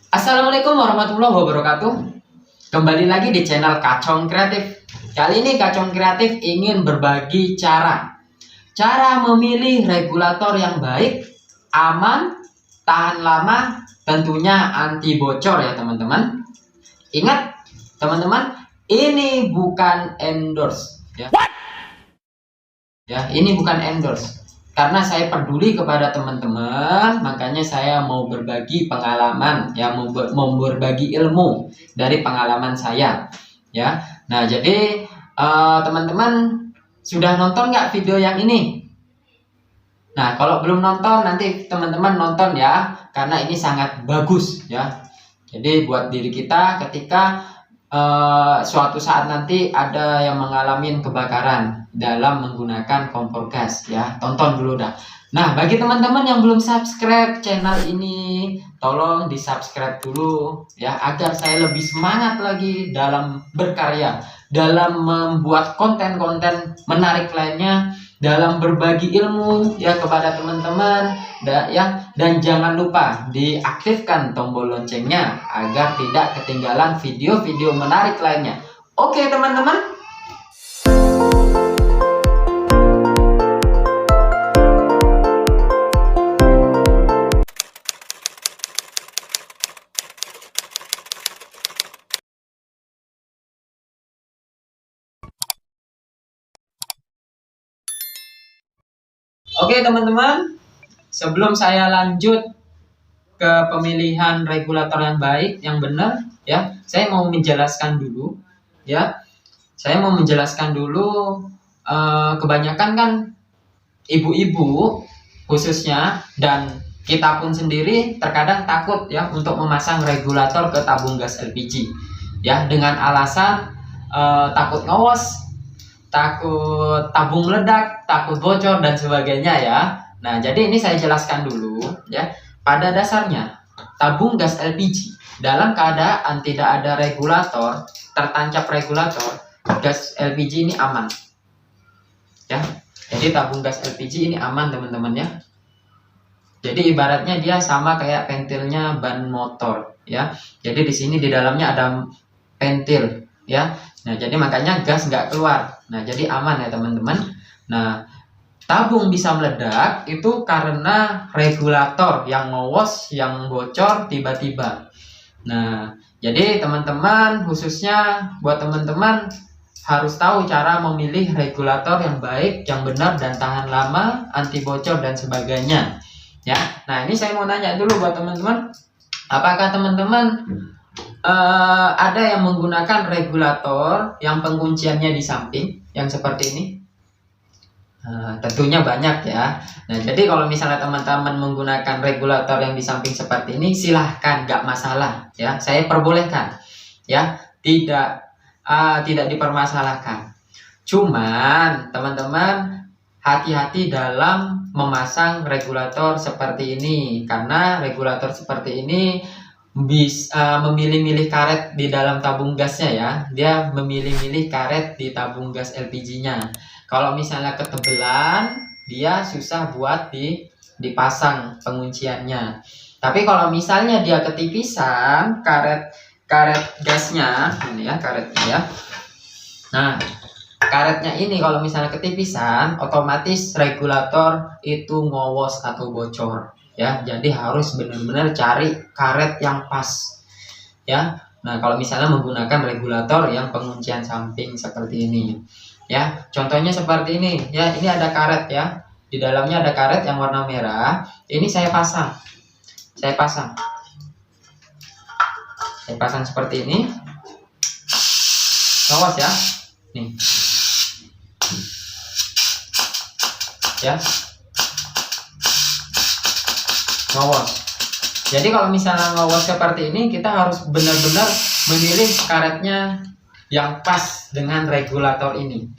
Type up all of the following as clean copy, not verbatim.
Assalamualaikum warahmatullahi wabarakatuh. Kembali lagi di channel Kacong Kreatif. Kali ini Kacong Kreatif ingin berbagi cara memilih regulator yang baik, aman, tahan lama, tentunya anti bocor ya teman-teman. Ingat teman-teman, ini bukan endorse ya. Ya, ini bukan endorse. Karena saya peduli kepada teman-teman, makanya saya mau berbagi pengalaman, ya, mau berbagi ilmu dari pengalaman saya, ya. Nah, jadi teman-teman sudah nonton nggak video yang ini? Nah, kalau belum nonton, nanti teman-teman nonton ya, karena ini sangat bagus, ya. Jadi buat diri kita ketika suatu saat nanti ada yang mengalami kebakaran dalam menggunakan kompor gas, ya, tonton dulu dah. Nah, bagi teman-teman yang belum subscribe channel ini, tolong di subscribe dulu ya, agar saya lebih semangat lagi dalam berkarya, dalam membuat konten-konten menarik lainnya, dalam berbagi ilmu ya kepada teman-teman ya. Dan jangan lupa diaktifkan tombol loncengnya agar tidak ketinggalan video-video menarik lainnya. Oke teman-teman. Oke teman-teman, sebelum saya lanjut ke pemilihan regulator yang baik, yang benar, ya, saya mau menjelaskan dulu, ya. Saya mau menjelaskan dulu, kebanyakan kan ibu-ibu khususnya dan kita pun sendiri terkadang takut ya untuk memasang regulator ke tabung gas LPG, ya, dengan alasan takut ngos, takut tabung meledak, takut bocor dan sebagainya ya. Nah, jadi ini saya jelaskan dulu ya. Pada dasarnya tabung gas LPG dalam keadaan tidak ada regulator, tertancap regulator, gas LPG ini aman. Ya. Jadi tabung gas LPG ini aman teman-teman ya. Jadi ibaratnya dia sama kayak pentilnya ban motor ya. Jadi di sini di dalamnya ada pentil ya. Nah, jadi makanya gas nggak keluar. Nah, jadi aman ya teman-teman. Nah, tabung bisa meledak itu karena regulator yang ngowos, yang bocor tiba-tiba. Nah, jadi teman-teman, khususnya buat teman-teman harus tahu cara memilih regulator yang baik, yang benar dan tahan lama, anti bocor dan sebagainya. Ya. Nah, ini saya mau nanya dulu buat teman-teman, apakah teman-teman ada yang menggunakan regulator yang pengunciannya di samping yang seperti ini? Tentunya banyak ya. Nah, jadi kalau misalnya teman-teman menggunakan regulator yang di samping seperti ini, silahkan, nggak masalah ya. Saya perbolehkan ya, tidak dipermasalahkan. Cuman teman-teman hati-hati dalam memasang regulator seperti ini, karena regulator seperti ini bisa memilih-milih karet di dalam tabung gasnya ya. Dia memilih-milih karet di tabung gas LPG-nya. Kalau misalnya ketebelan, dia susah buat dipasang pengunciannya. Tapi kalau misalnya dia ketipisan karet gasnya, ini ya karetnya ya. Nah, karetnya ini kalau misalnya ketipisan, otomatis regulator itu ngowos atau bocor. Ya, jadi harus benar-benar cari karet yang pas ya. Nah, kalau misalnya menggunakan regulator yang penguncian samping seperti ini ya, contohnya seperti ini ya. Ini ada karet ya, di dalamnya ada karet yang warna merah. Ini saya pasang seperti ini, awas ya, nih ya, ngowos. Jadi kalau misalnya ngowos seperti ini, kita harus benar-benar memilih karetnya yang pas dengan regulator ini.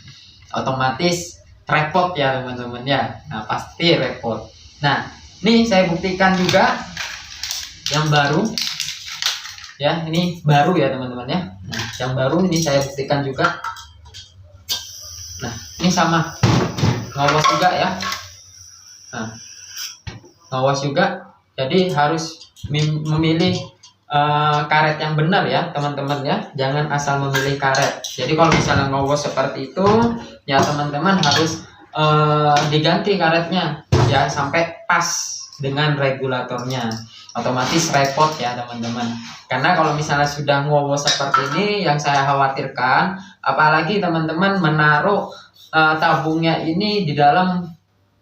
Otomatis repot ya teman-teman ya. Nah, pasti repot. Nah, ini saya buktikan juga yang baru ya. Ini baru ya teman-teman ya. Nah, yang baru ini saya buktikan juga. Nah, ini sama ngowos juga ya. Nah, ngowos juga, jadi harus memilih karet yang benar ya teman-teman ya, jangan asal memilih karet. Jadi kalau misalnya ngowos seperti itu ya teman-teman harus diganti karetnya ya sampai pas dengan regulatornya, otomatis repot ya teman-teman. Karena kalau misalnya sudah ngowos seperti ini, yang saya khawatirkan apalagi teman-teman menaruh tabungnya ini di dalam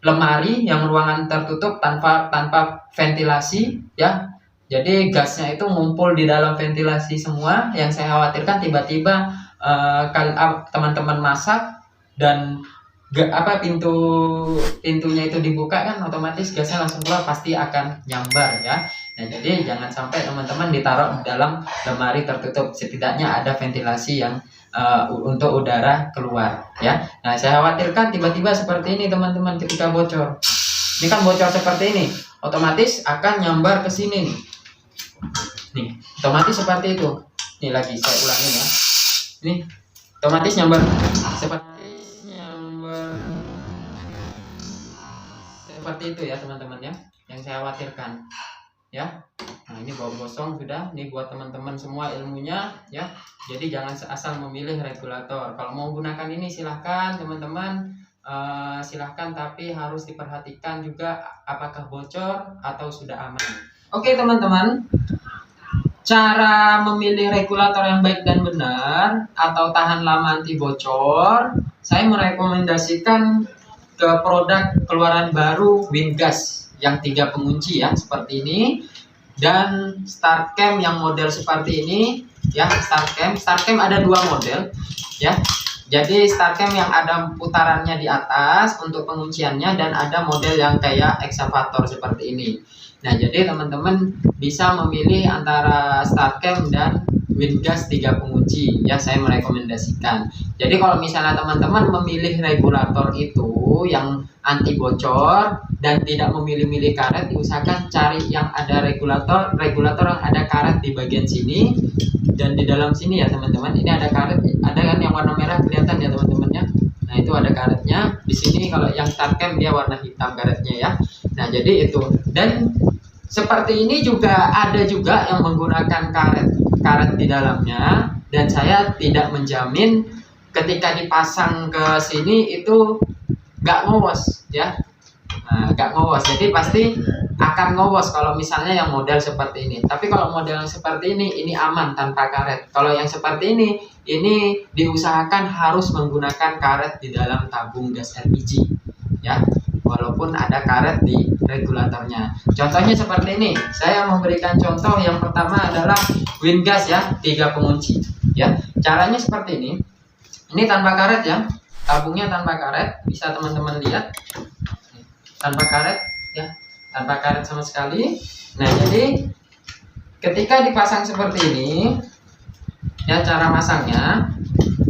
lemari yang ruangan tertutup tanpa ventilasi ya. Jadi gasnya itu ngumpul di dalam ventilasi semua. Yang saya khawatirkan tiba-tiba teman-teman masak dan pintunya itu dibuka kan, otomatis gasnya langsung keluar, pasti akan nyambar ya. Nah, jadi jangan sampai teman-teman ditaruh di dalam lemari tertutup, setidaknya ada ventilasi yang untuk udara keluar ya. Nah, saya khawatirkan tiba-tiba seperti ini teman-teman, ketika bocor. Ini kan bocor seperti ini, otomatis akan nyambar ke sini nih. Nih, otomatis seperti itu. Nih lagi saya ulangin ya. Ini otomatis nyambar seperti itu ya teman-teman ya, yang saya khawatirkan ya. Nah, ini bau gosong sudah. Ini buat teman-teman semua ilmunya ya. Jadi jangan asal memilih regulator. Kalau mau gunakan ini silahkan teman-teman, silahkan, tapi harus diperhatikan juga apakah bocor atau sudah aman. Oke teman-teman, cara memilih regulator yang baik dan benar atau tahan lama anti bocor, saya merekomendasikan ke produk keluaran baru Wingas yang 3 pengunci ya, seperti ini, dan StarCam yang model seperti ini ya. StarCam ada 2 model ya. Jadi StarCam yang ada putarannya di atas untuk pengunciannya, dan ada model yang kayak eksavator seperti ini. Nah, jadi teman-teman bisa memilih antara StarCam dan Wingas 3 pengunci ya, saya merekomendasikan. Jadi kalau misalnya teman-teman memilih regulator itu yang anti bocor dan tidak memilih-milih karet, diusahakan cari yang ada regulator yang ada karet di bagian sini dan di dalam sini ya teman-teman. Ini ada karet, ada kan yang warna merah kelihatan ya teman-teman ya. Nah, itu ada karetnya di sini. Kalau yang StarCam dia warna hitam karetnya ya. Nah, jadi itu. Dan seperti ini juga ada juga yang menggunakan karet di dalamnya, dan saya tidak menjamin ketika dipasang ke sini itu nggak ngowos ya. Nah, nggak ngowos, jadi pasti akan ngowos kalau misalnya yang model seperti ini. Tapi kalau model yang seperti ini aman tanpa karet. Kalau yang seperti ini diusahakan harus menggunakan karet di dalam tabung gas LPG ya, walaupun ada karet di regulatornya. Contohnya seperti ini. Saya memberikan contoh yang pertama adalah Wingas ya, 3 pengunci ya. Caranya seperti ini. Ini tanpa karet ya. Tabungnya tanpa karet, bisa teman-teman lihat. Tanpa karet ya, tanpa karet sama sekali. Nah, jadi ketika dipasang seperti ini ya, cara masangnya,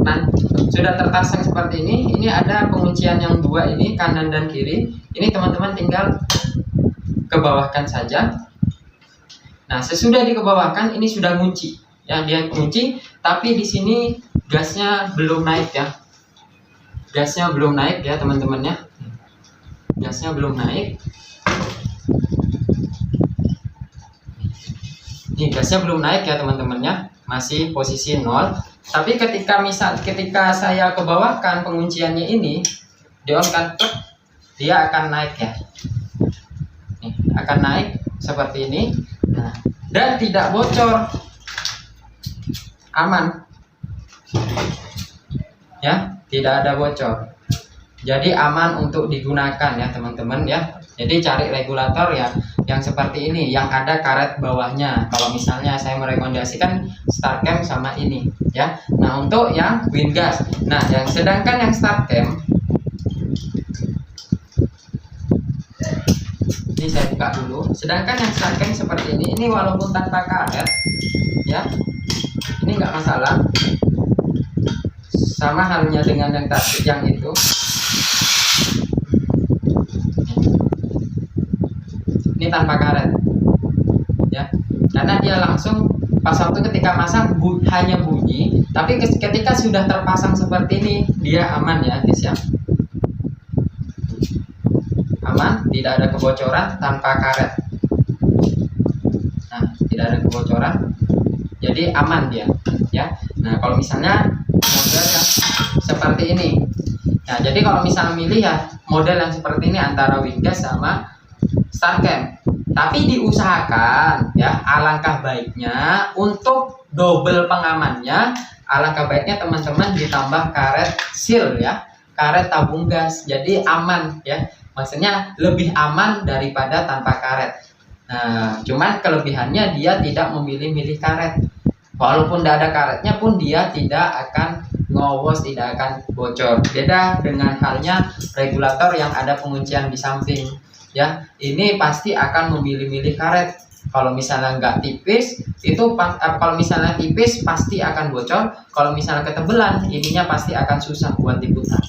nah, sudah terpasang seperti ini ada penguncian yang 2 ini, kanan dan kiri. Ini teman-teman tinggal kebawahkan saja. Nah, sesudah dikebawahkan ini sudah kunci ya, dia kunci, tapi di sini gasnya belum naik ya. Gasnya belum naik ya teman-teman ya. Gasnya belum naik. Ini gasnya belum naik ya teman-teman ya, masih posisi 0. Tapi ketika saya kebawahkan pengunciannya ini, di-on-kan, dia akan naik ya. Nih, akan naik seperti ini. Nah, dan tidak bocor, aman ya, tidak ada bocor. Jadi aman untuk digunakan ya teman-teman ya. Jadi cari regulator ya yang seperti ini, yang ada karet bawahnya. Kalau misalnya saya merekomendasikan StarCam sama ini ya. Nah, untuk yang Wingas, nah sedangkan yang StarCam ini saya buka dulu. Sedangkan yang StarCam seperti ini walaupun tanpa karet ya, ini nggak masalah. Sama halnya dengan yang tadi, yang itu. Ini tanpa karet ya, karena dia langsung pas waktu ketika masang hanya bunyi, tapi ketika sudah terpasang seperti ini dia aman ya guys ya. aman, tidak ada kebocoran tanpa karet. Nah, tidak ada kebocoran, jadi aman dia, ya. Nah, kalau misalnya model yang seperti ini, nah jadi kalau misalnya milih ya model yang seperti ini antara Winggas sama Starcam. Tapi diusahakan ya, alangkah baiknya untuk double pengamannya, alangkah baiknya teman-teman ditambah karet seal ya, karet tabung gas. Jadi aman ya. Maksudnya lebih aman daripada tanpa karet. Nah, cuman kelebihannya dia tidak memilih-milih karet. Walaupun tidak ada karetnya pun dia tidak akan ngowos, tidak akan bocor. Beda dengan halnya regulator yang ada penguncian di samping. Ya, ini pasti akan memilih-milih karet. Kalau misalnya nggak tipis, kalau misalnya tipis pasti akan bocor. Kalau misalnya ketebelan, ininya pasti akan susah buat diputar.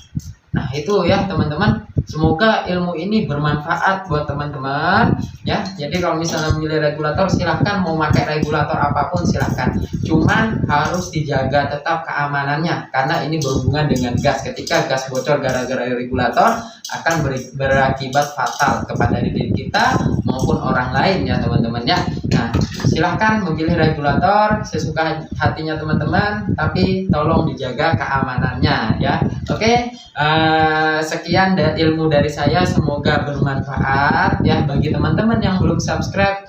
Nah, itu ya teman-teman. Semoga ilmu ini bermanfaat buat teman-teman ya. Jadi kalau misalnya memilih regulator, silahkan mau pakai regulator apapun silahkan. Cuman harus dijaga tetap keamanannya karena ini berhubungan dengan gas. Ketika gas bocor gara-gara regulator akan berakibat fatal kepada diri kita maupun orang lain ya teman-teman ya. Nah, silahkan memilih regulator sesuka hatinya teman-teman, tapi tolong dijaga keamanannya ya. Oke, sekian ilmu dari saya, semoga bermanfaat ya. Bagi teman-teman yang belum subscribe,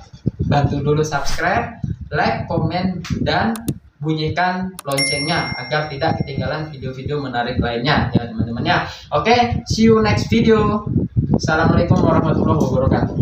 bantu dulu subscribe, like, komen, dan bunyikan loncengnya agar tidak ketinggalan video-video menarik lainnya ya teman-teman ya. Oke, see you next video. Assalamualaikum warahmatullahi wabarakatuh.